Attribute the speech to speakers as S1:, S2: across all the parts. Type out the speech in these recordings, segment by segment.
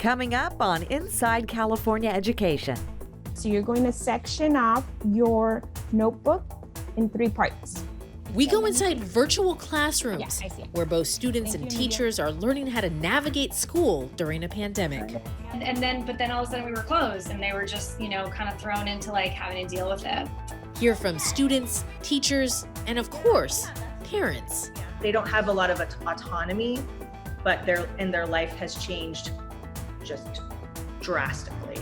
S1: Coming up on Inside California Education.
S2: So you're going to section off your notebook in 3 parts.
S3: We go inside virtual classrooms where both students and teachers are learning how to navigate school during a pandemic.
S4: But then all of a sudden we were closed and they were just, kind of thrown into like having to deal with it.
S3: Hear from students, teachers, and of course, parents.
S5: They don't have a lot of autonomy, but their life has changed just drastically.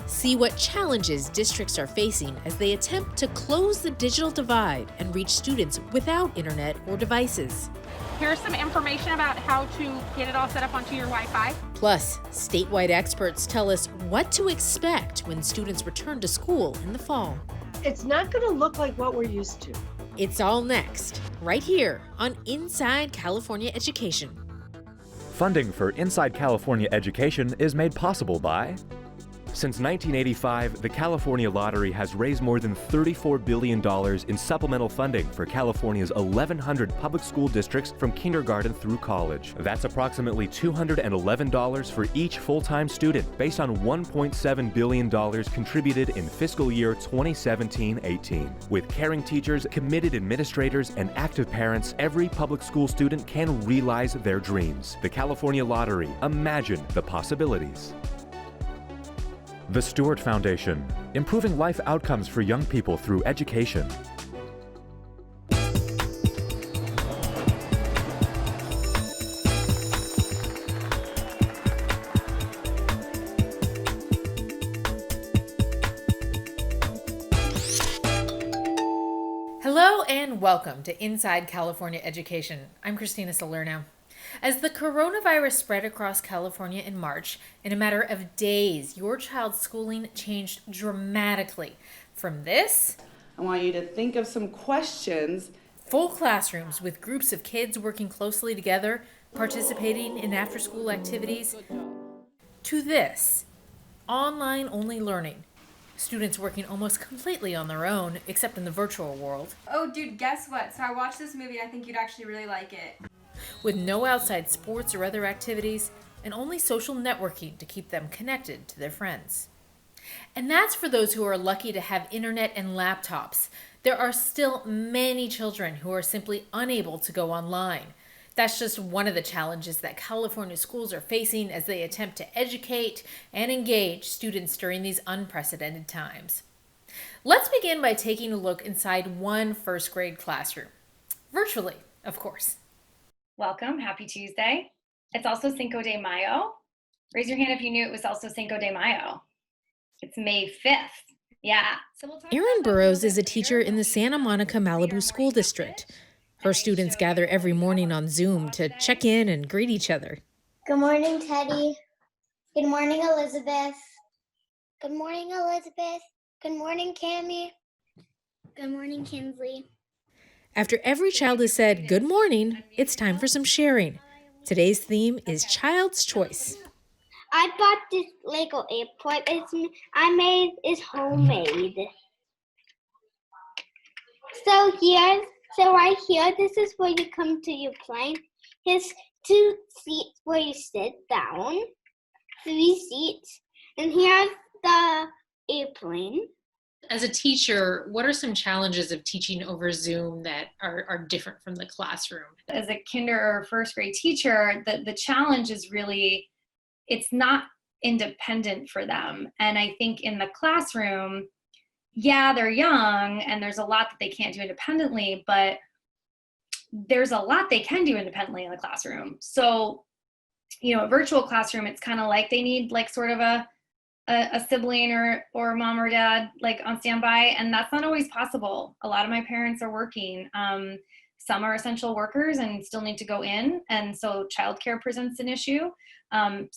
S3: See what challenges districts are facing as they attempt to close the digital divide and reach students without internet or devices.
S6: Here's some information about how to get it all set up onto your Wi-Fi.
S3: Plus, statewide experts tell us what to expect when students return to school in the fall.
S7: It's not going to look like what we're used to.
S3: It's all next, right here on Inside California Education.
S8: Funding for Inside California Education is made possible by... Since 1985, the California Lottery has raised more than $34 billion in supplemental funding for California's 1,100 public school districts from kindergarten through college. That's approximately $211 for each full-time student, based on $1.7 billion contributed in fiscal year 2017-18. With caring teachers, committed administrators, and active parents, every public school student can realize their dreams. The California Lottery. Imagine the possibilities. The Stewart Foundation, improving life outcomes for young people through education.
S3: Hello and welcome to Inside California Education. I'm Christina Salerno. As the coronavirus spread across California in March, in a matter of days, your child's schooling changed dramatically. From this,
S9: I want you to think of some questions.
S3: Full classrooms with groups of kids working closely together, participating in after-school activities, to this, online-only learning. Students working almost completely on their own, except in the virtual world.
S10: Oh, dude, guess what? So I watched this movie. I think you'd actually really like it.
S3: With no outside sports or other activities, and only social networking to keep them connected to their friends. And that's for those who are lucky to have internet and laptops. There are still many children who are simply unable to go online. That's just one of the challenges that California schools are facing as they attempt to educate and engage students during these unprecedented times. Let's begin by taking a look inside one first grade classroom. Virtually, of course.
S4: Welcome. Happy Tuesday. It's also Cinco de Mayo. Raise your hand if you knew it was also Cinco de Mayo. It's May 5th. Yeah.
S3: Erin Burrows is a teacher in the Santa Monica Malibu School District. Her students gather every morning on Zoom to check in and greet each other.
S11: Good morning, Teddy. Good morning, Elizabeth. Good morning, Elizabeth. Good morning, Cammie. Good morning, Kinsley.
S3: After every child has said good morning, it's time for some sharing. Today's theme is Child's Choice.
S11: I bought this Lego airport. It's homemade. So right here, this is where you come to your plane. Here's 2 seats where you sit down, 3 seats, and here's the airplane.
S3: As a teacher, what are some challenges of teaching over Zoom that are different from the classroom?
S4: As a kinder or first grade teacher, the challenge is really, it's not independent for them. And I think in the classroom, yeah, they're young and there's a lot that they can't do independently, but there's a lot they can do independently in the classroom. So, a virtual classroom, it's kind of like they need like sort of a sibling or mom or dad like on standby, and that's not always possible. A lot of my parents are working. Some are essential workers and still need to go in, and so childcare presents an issue. A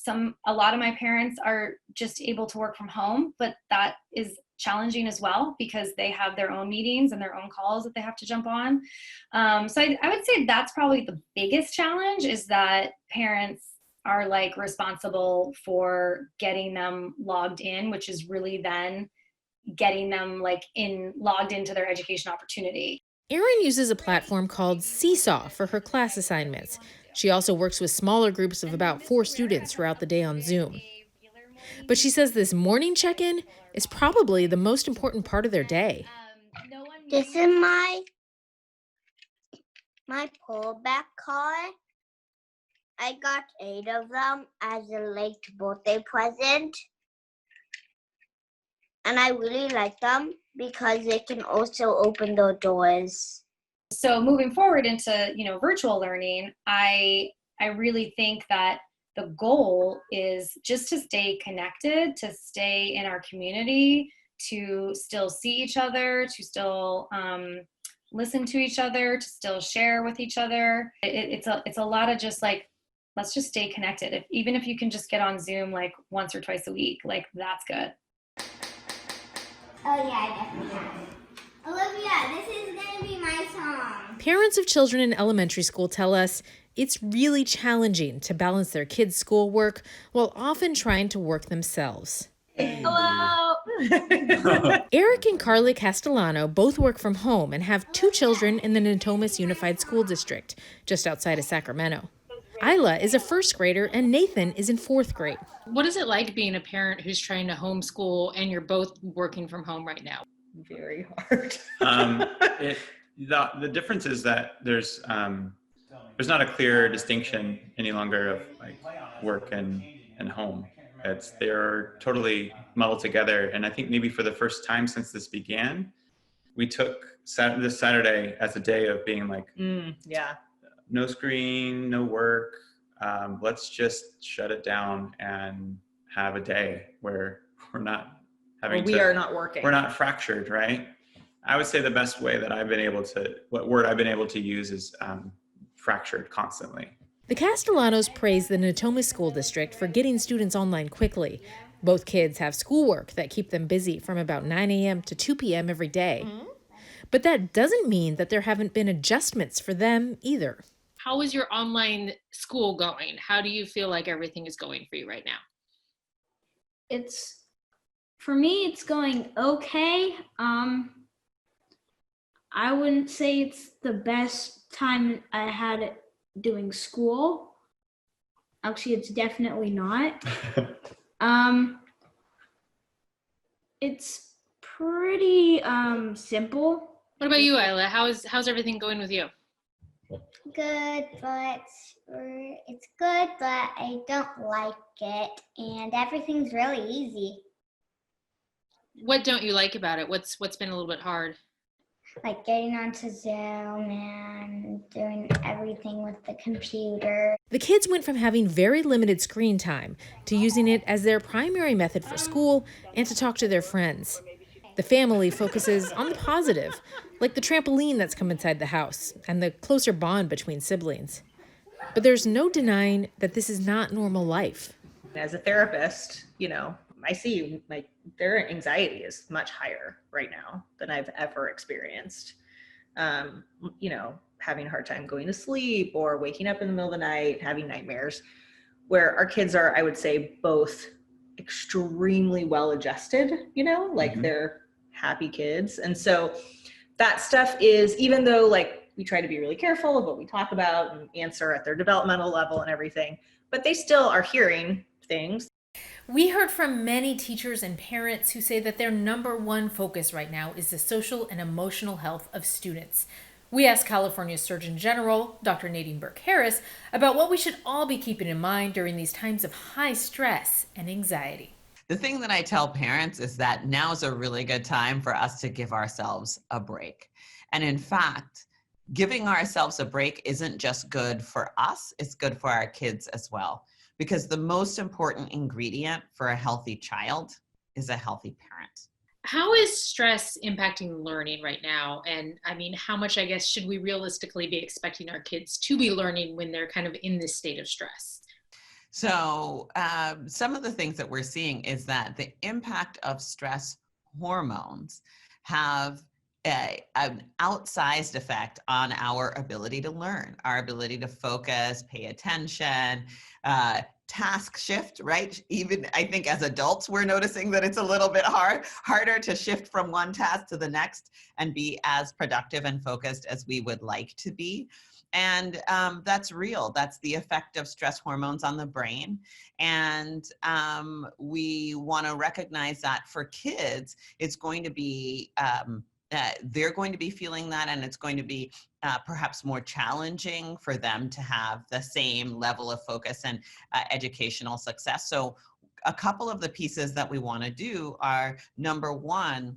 S4: lot of my parents are just able to work from home, but that is challenging as well because they have their own meetings and their own calls that they have to jump on. So I would say that's probably the biggest challenge, is that parents are like responsible for getting them logged in, which is really then getting them like logged into their education opportunity.
S3: Erin uses a platform called Seesaw for her class assignments. She also works with smaller groups of about 4 students throughout the day on Zoom. But she says this morning check-in is probably the most important part of their day.
S11: This is my pullback car. I got 8 of them as a late birthday present. And I really like them because they can also open the doors.
S4: So moving forward into, virtual learning, I really think that the goal is just to stay connected, to stay in our community, to still see each other, to still listen to each other, to still share with each other. It's a lot of just like, let's just stay connected. Even if you can just get on Zoom like once or twice a week, like that's good.
S11: Oh yeah, I definitely have. Olivia, this is gonna be my song.
S3: Parents of children in elementary school tell us it's really challenging to balance their kids' schoolwork while often trying to work themselves.
S5: Hello.
S3: Eric and Carly Castellano both work from home and have 2 children in the Natomas Unified School District, just outside of Sacramento. Isla is a 1st grader and Nathan is in 4th grade.
S6: What is it like being a parent who's trying to homeschool and you're both working from home right now?
S5: Very hard.
S12: The difference is that there's not a clear distinction any longer of like work and home. They're totally muddled together. And I think maybe for the first time since this began, we took this Saturday as a day of being like, no screen, no work. Let's just shut it down and have a day where we're not having
S5: we are not working.
S12: We're not fractured, right? I would say the best way that what word I've been able to use is fractured constantly.
S3: The Castellanos praise the Natomas School District for getting students online quickly. Both kids have schoolwork that keep them busy from about 9 a.m. to 2 p.m. every day. But that doesn't mean that there haven't been adjustments for them either.
S6: How is your online school going? How do you feel like everything is going for you right now?
S13: For me, it's going okay. I wouldn't say it's the best time I had it doing school. Actually, it's definitely not. It's pretty simple.
S6: What about you, Isla? How's everything going with you?
S11: Good, but it's good, but I don't like it, and everything's really easy.
S6: What don't you like about it? What's been a little bit hard?
S11: Like getting onto Zoom and doing everything with the computer.
S3: The kids went from having very limited screen time to using it as their primary method for school and to talk to their friends. The family focuses on the positive, like the trampoline that's come inside the house and the closer bond between siblings. But there's no denying that this is not normal life.
S5: As a therapist, I see like their anxiety is much higher right now than I've ever experienced. Having a hard time going to sleep or waking up in the middle of the night, having nightmares, where our kids are, I would say, both extremely well adjusted, they're happy kids. And so that stuff is, even though like we try to be really careful of what we talk about and answer at their developmental level and everything, but they still are hearing things.
S3: We heard from many teachers and parents who say that their number one focus right now is the social and emotional health of students. We asked California's Surgeon General, Dr. Nadine Burke-Harris, about what we should all be keeping in mind during these times of high stress and anxiety.
S14: The thing that I tell parents is that now is a really good time for us to give ourselves a break. And in fact, giving ourselves a break isn't just good for us, it's good for our kids as well. Because the most important ingredient for a healthy child is a healthy parent.
S6: How is stress impacting learning right now? And how much, I guess, should we realistically be expecting our kids to be learning when they're kind of in this state of stress?
S14: So some of the things that we're seeing is that the impact of stress hormones have an outsized effect on our ability to learn, our ability to focus, pay attention, task shift, right? Even I think as adults, we're noticing that it's a little bit harder to shift from one task to the next and be as productive and focused as we would like to be. And that's real. That's the effect of stress hormones on the brain. And we want to recognize that for kids, it's going to be, they're going to be feeling that, and it's going to be perhaps more challenging for them to have the same level of focus and educational success. So a couple of the pieces that we want to do are, number one,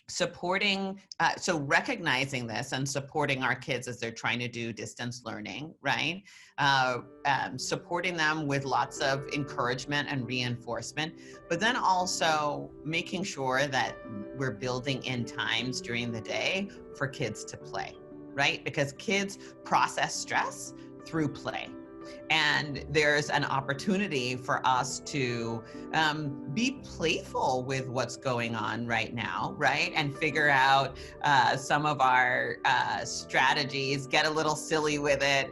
S14: supporting, so recognizing this and supporting our kids as they're trying to do distance learning, right? Supporting them with lots of encouragement and reinforcement, but then also making sure that we're building in times during the day for kids to play, right? Because kids process stress through play. And there's an opportunity for us to be playful with what's going on right now, right? And figure out some of our strategies, get a little silly with it,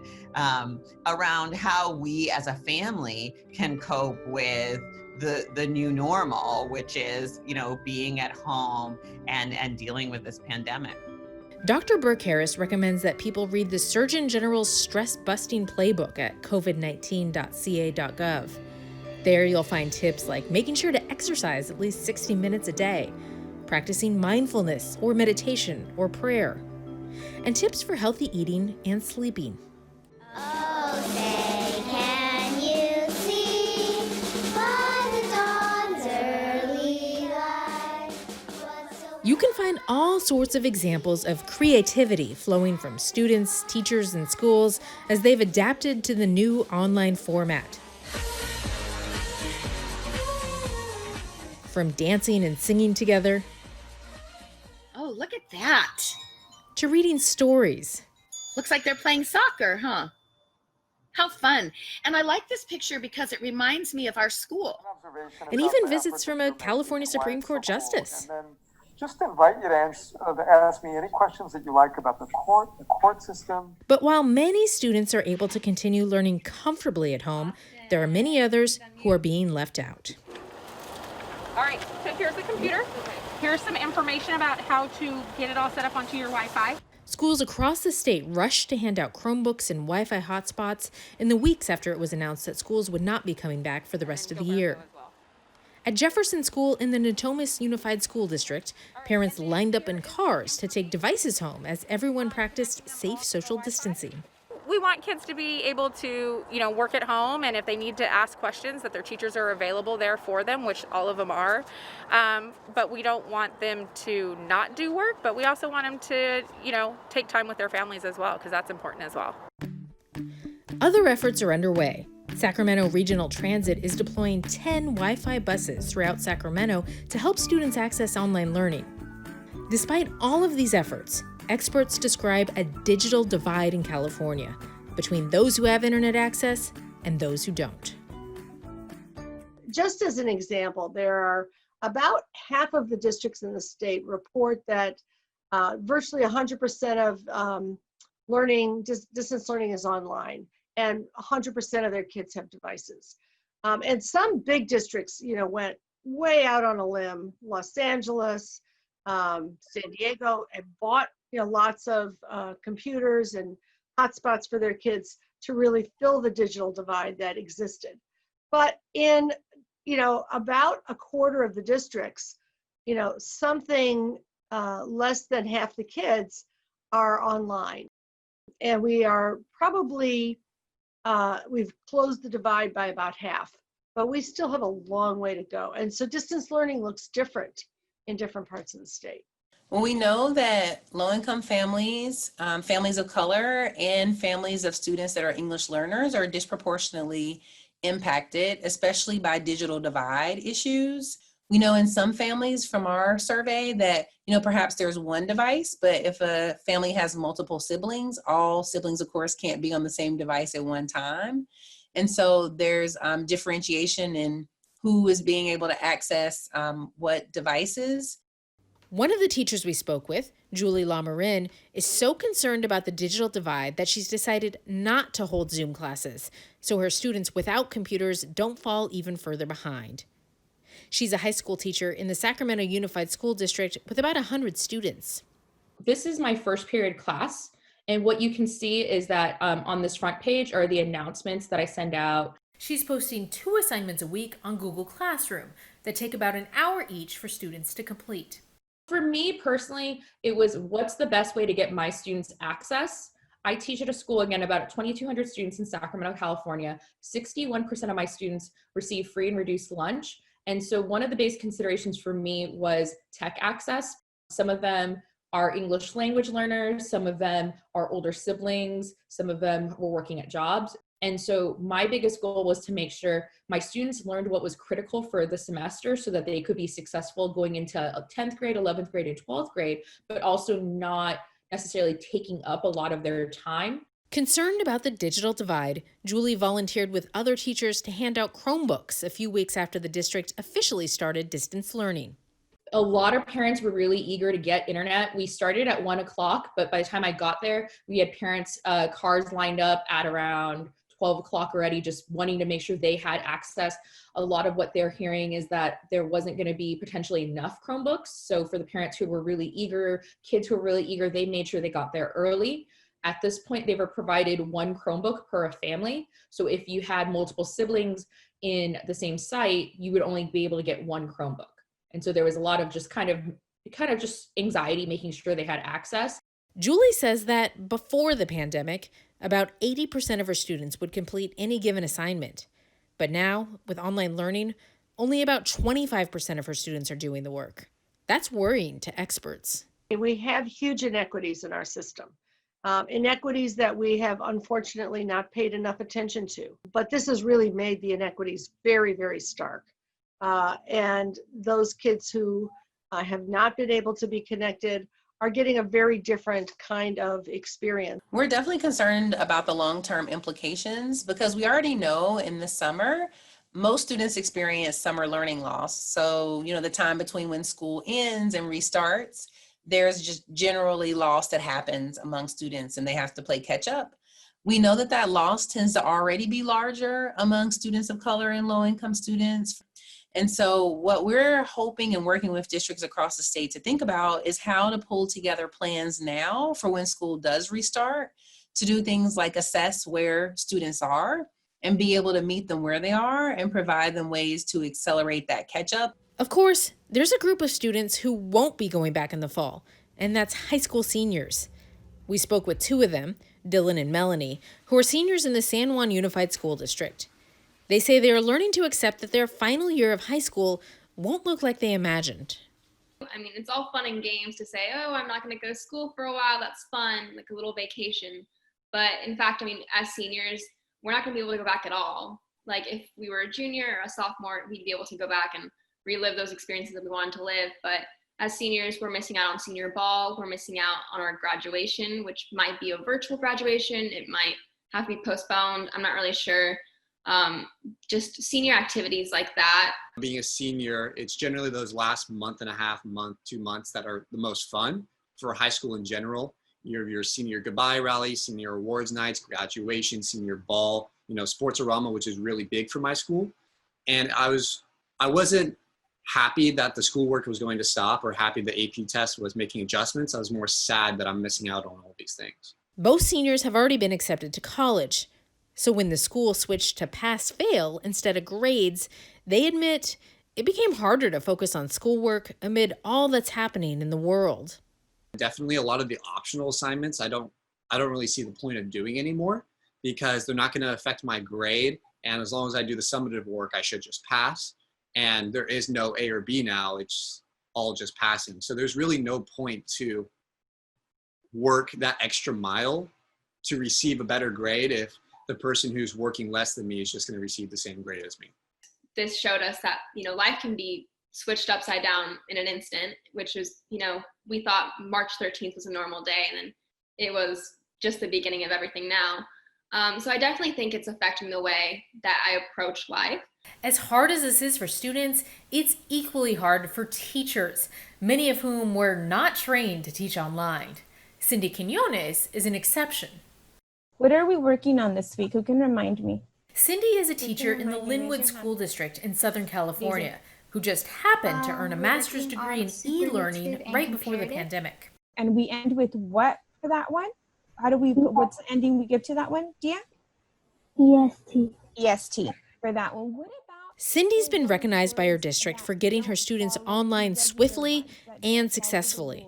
S14: around how we as a family can cope with the new normal, which is, you know, being at home and dealing with this pandemic.
S3: Dr. Burke Harris recommends that people read the Surgeon General's stress-busting playbook at covid19.ca.gov. There you'll find tips like making sure to exercise at least 60 minutes a day, practicing mindfulness or meditation or prayer, and tips for healthy eating and sleeping. You can find all sorts of examples of creativity flowing from students, teachers, and schools as they've adapted to the new online format. From dancing and singing together,
S15: Oh, look at that.
S3: to reading stories,
S15: Looks like they're playing soccer, huh? How fun. And I like this picture because it reminds me of our school.
S3: and even visits from a California Supreme Court justice.
S16: Just invite you to ask me any questions that you like about the court system.
S3: But while many students are able to continue learning comfortably at home, there are many others who are being left out.
S17: All right, so here's the computer. Here's some information about how to get it all set up onto your Wi-Fi.
S3: Schools across the state rushed to hand out Chromebooks and Wi-Fi hotspots in the weeks after it was announced that schools would not be coming back for the rest of the year. At Jefferson School in the Natomas Unified School District, parents lined up in cars to take devices home as everyone practiced safe social distancing.
S17: We want kids to be able to, work at home, and if they need to ask questions, that their teachers are available there for them, which all of them are. But we don't want them to not do work, but we also want them to, take time with their families as well, because that's important as well.
S3: Other efforts are underway. Sacramento Regional Transit is deploying 10 Wi-Fi buses throughout Sacramento to help students access online learning. Despite all of these efforts, experts describe a digital divide in California between those who have internet access and those who don't.
S7: Just as an example, there are about half of the districts in the state report that virtually 100% of distance learning is online, and 100% of their kids have devices. And some big districts, went way out on a limb. Los Angeles, San Diego, and bought, lots of computers and hotspots for their kids to really fill the digital divide that existed. But in, about a quarter of the districts, something less than half the kids are online. And we are probably, we've closed the divide by about half, but we still have a long way to go. And so distance learning looks different in different parts of the state.
S18: Well, we know that low-income families, families of color, and families of students that are English learners are disproportionately impacted, especially by digital divide issues. We know in some families from our survey that, perhaps there's one device, but if a family has multiple siblings, all siblings, of course, can't be on the same device at one time. And so there's differentiation in who is being able to access what devices.
S3: One of the teachers we spoke with, Julie LaMarin, is so concerned about the digital divide that she's decided not to hold Zoom classes, so her students without computers don't fall even further behind. She's a high school teacher in the Sacramento Unified School District with about 100 students.
S19: This is my first period class, And what you can see is that on this front page are the announcements that I send out.
S3: She's posting 2 assignments a week on Google Classroom that take about an hour each for students to complete.
S19: For me personally, it was what's the best way to get my students access? I teach at a school, again, about 2,200 students in Sacramento, California. 61% of my students receive free and reduced lunch. And so one of the basic considerations for me was tech access. Some of them are English language learners, some of them are older siblings, some of them were working at jobs. And so my biggest goal was to make sure my students learned what was critical for the semester so that they could be successful going into 10th grade, 11th grade, and 12th grade, but also not necessarily taking up a lot of their time.
S3: Concerned about the digital divide, Julie volunteered with other teachers to hand out Chromebooks a few weeks after the district officially started distance learning.
S19: A lot of parents were really eager to get internet. We started at 1 o'clock, but by the time I got there, we had parents' cars lined up at around 12 o'clock already, just wanting to make sure they had access. A lot of what they're hearing is that there wasn't going to be potentially enough Chromebooks. So for the parents who were really eager, kids who were really eager, they made sure they got there early. At this point, they were provided 1 Chromebook per family. So if you had multiple siblings in the same site, you would only be able to get 1 Chromebook. And so there was a lot of just kind of just anxiety, making sure they had access.
S3: Julie says that before the pandemic, about 80% of her students would complete any given assignment. But now, with online learning, only about 25% of her students are doing the work. That's worrying to experts.
S7: We have huge inequities in our system. Inequities that we have unfortunately not paid enough attention to. But this has really made the inequities very, very stark. And those kids who have not been able to be connected are getting a very different kind of experience.
S18: We're definitely concerned about the long-term implications because we already know in the summer, most students experience summer learning loss. So, the time between when school ends and restarts, there's just generally loss that happens among students and they have to play catch up. We know that loss tends to already be larger among students of color and low-income students. And so what we're hoping and working with districts across the state to think about is how to pull together plans now for when school does restart to do things like assess where students are and be able to meet them where they are and provide them ways to accelerate that catch up.
S3: Of course, there's a group of students who won't be going back in the fall, and that's high school seniors. We spoke with 2 of them, Dylan and Melanie, who are seniors in the San Juan Unified School District. They say they are learning to accept that their final year of high school won't look like they imagined.
S10: I mean, it's all fun and games to say, oh, I'm not going to go to school for a while. That's fun, like a little vacation. But in fact, I mean, as seniors, we're not going to be able to go back at all. Like if we were a junior or a sophomore, we'd be able to go back and relive those experiences that we wanted to live. But as seniors, we're missing out on senior ball. We're missing out on our graduation, which might be a virtual graduation. It might have to be postponed. I'm not really sure. Just senior activities like that.
S20: Being a senior, it's generally those last month and a half, 2 months that are the most fun for high school in general. Your senior goodbye rally, senior awards nights, graduation, senior ball, sports-orama, which is really big for my school. And I wasn't happy that the schoolwork was going to stop or happy the AP test was making adjustments. I was more sad that I'm missing out on all these things.
S3: Both seniors have already been accepted to college. So when the school switched to pass-fail instead of grades, they admit it became harder to focus on schoolwork amid all that's happening in the world.
S20: Definitely a lot of the optional assignments I don't really see the point of doing anymore because they're not going to affect my grade. And as long as I do the summative work, I should just pass. And there is no A or B now. It's all just passing. So there's really no point to work that extra mile to receive a better grade if the person who's working less than me is just going to receive the same grade as me.
S10: This showed us that, life can be switched upside down in an instant, which is, we thought March 13th was a normal day, and then it was just the beginning of everything now. So I definitely think it's affecting the way that I approach life.
S3: As hard as this is for students, it's equally hard for teachers, many of whom were not trained to teach online. Cindy Quinones is an exception.
S2: What are we working on this week? Who can remind me?
S3: Cindy is a teacher in the Linwood School District in Southern California who just happened to earn a master's degree in e-learning right before the pandemic.
S2: And we end with what for that one? how do we, what's the ending we give to that one, Dia?
S11: EST.
S2: EST for that one. What about
S3: Cindy's been recognized by her district for getting her students online swiftly and successfully.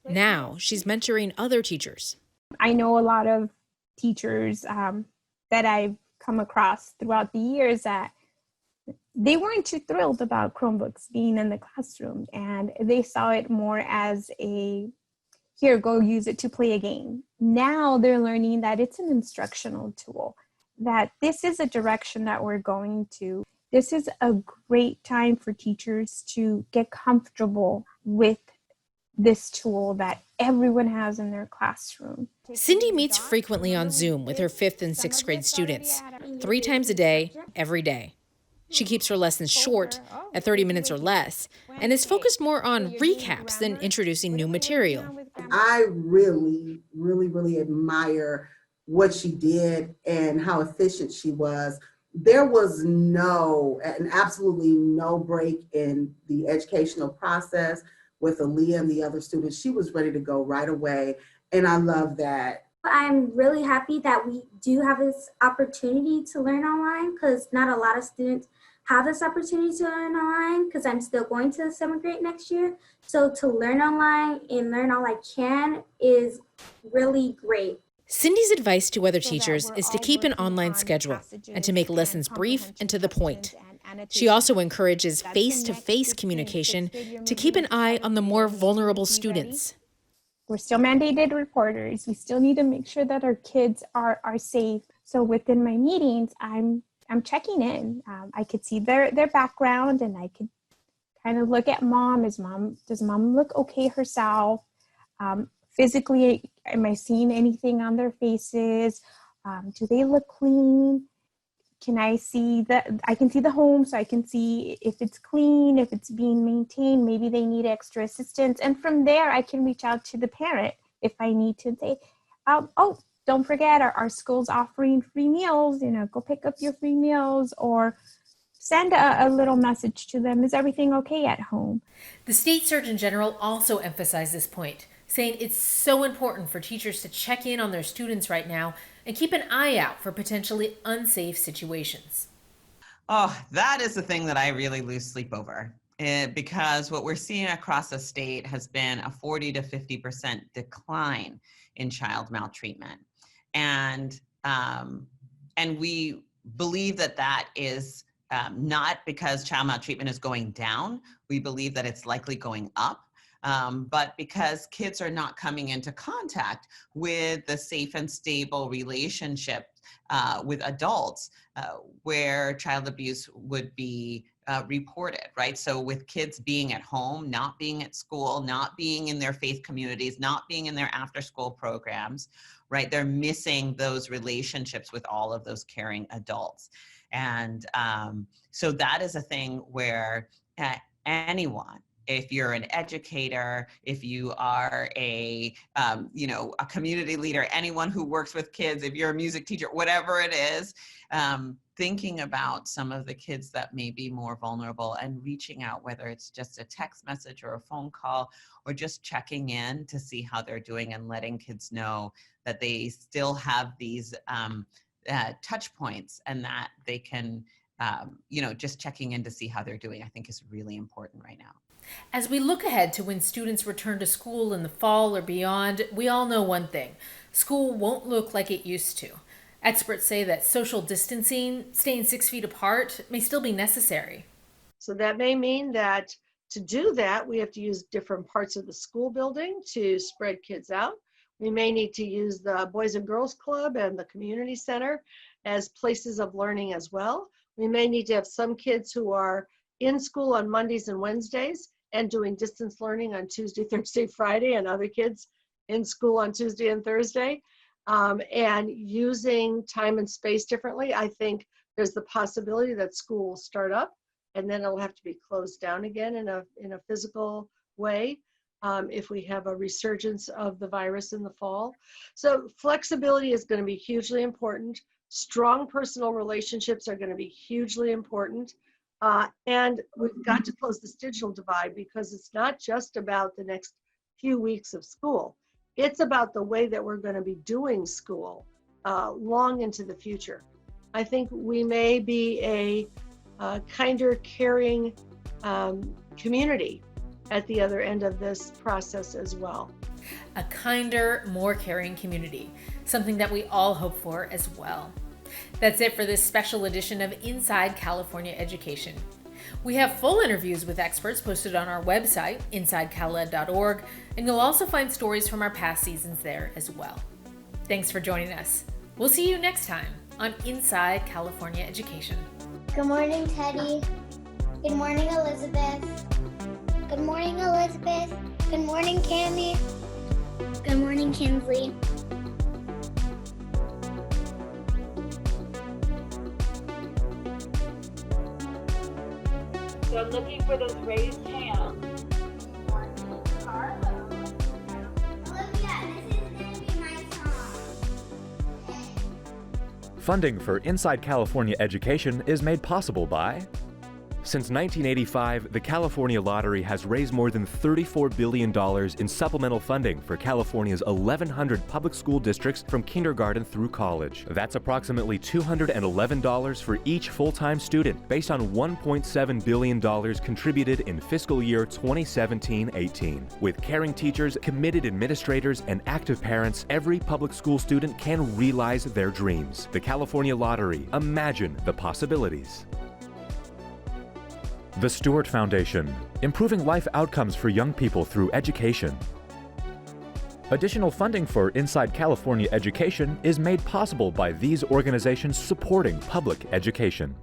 S3: Now she's mentoring other teachers.
S2: I know a lot of teachers that I've come across throughout the years that they weren't too thrilled about Chromebooks being in the classroom, and they saw it more as a, here, go use it to play a game. Now they're learning that it's an instructional tool, that this is a direction that we're going to. This is a great time for teachers to get comfortable with this tool that everyone has in their classroom.
S3: Cindy meets frequently on Zoom with her 5th and 6th grade students, 3 times a day, every day. She keeps her lessons short, at 30 minutes or less, and is focused more on recaps than introducing new material.
S21: I really admire what she did and how efficient she was. There was absolutely no break in the educational process with Aaliyah and the other students. She was ready to go right away, and I love that.
S22: I'm really happy that we do have this opportunity to learn online, because not a lot of students have this opportunity to learn online, because I'm still going to the 7th grade next year. So to learn online and learn all I can is really great.
S3: Cindy's advice to other teachers is to keep an online schedule and to make lessons brief and to the point. She also encourages face-to-face communication to keep an eye on the more vulnerable students.
S2: We're still mandated reporters. We still need to make sure that our kids are safe. So within my meetings, I'm checking in. I could see their background, and I could kind of look at mom. Does mom look okay herself? Physically, am I seeing anything on their faces? Do they look clean? I can see the home, so I can see if it's clean, if it's being maintained, maybe they need extra assistance. And from there, I can reach out to the parent if I need to say, oh, don't forget, our school's offering free meals, go pick up your free meals, or send a little message to them. Is everything okay at home?
S3: The state surgeon general also emphasized this point, saying it's so important for teachers to check in on their students right now and keep an eye out for potentially unsafe situations.
S14: Oh, that is the thing that I really lose sleep over, because what we're seeing across the state has been a 40 to 50% decline in child maltreatment. And we believe that is not because child maltreatment is going down. We believe that it's likely going up. But because kids are not coming into contact with the safe and stable relationship with adults where child abuse would be reported, right? So with kids being at home, not being at school, not being in their faith communities, not being in their after-school programs, right? They're missing those relationships with all of those caring adults. And so that is a thing where anyone, if you're an educator, if you are a community leader, anyone who works with kids, if you're a music teacher, whatever it is, thinking about some of the kids that may be more vulnerable and reaching out, whether it's just a text message or a phone call, or just checking in to see how they're doing and letting kids know that they still have these touch points and that they can, just checking in to see how they're doing, I think is really important right now.
S3: As we look ahead to when students return to school in the fall or beyond, we all know one thing: school won't look like it used to. Experts say that social distancing, staying 6 feet apart, may still be necessary.
S7: So that may mean that to do that, we have to use different parts of the school building to spread kids out. We may need to use the Boys and Girls Club and the community center as places of learning as well. We may need to have some kids who are in school on Mondays and Wednesdays and doing distance learning on Tuesday, Thursday, Friday, and other kids in school on Tuesday and Thursday, and using time and space differently. I think there's the possibility that school will start up and then it'll have to be closed down again in a physical way if we have a resurgence of the virus in the fall. So flexibility is going to be hugely important. Strong personal relationships are going to be hugely important. And we've got to close this digital divide, because it's not just about the next few weeks of school. It's about the way that we're going to be doing school long into the future. I think we may be a kinder, caring community at the other end of this process as well.
S3: A kinder, more caring community, something that we all hope for as well. That's it for this special edition of Inside California Education. We have full interviews with experts posted on our website, insidecaled.org, and you'll also find stories from our past seasons there as well. Thanks for joining us. We'll see you next time on Inside California Education.
S11: Good morning, Teddy. Good morning, Elizabeth. Good morning, Elizabeth. Good morning, Candy. Good morning, Kinsley.
S1: So I'm looking for those raised hands.
S8: Funding for Inside California Education is made possible by... Since 1985, the California Lottery has raised more than $34 billion in supplemental funding for California's 1,100 public school districts from kindergarten through college. That's approximately $211 for each full-time student, based on $1.7 billion contributed in fiscal year 2017-18. With caring teachers, committed administrators, and active parents, every public school student can realize their dreams. The California Lottery. Imagine the possibilities. The Stewart Foundation, improving life outcomes for young people through education. Additional funding for Inside California Education is made possible by these organizations supporting public education.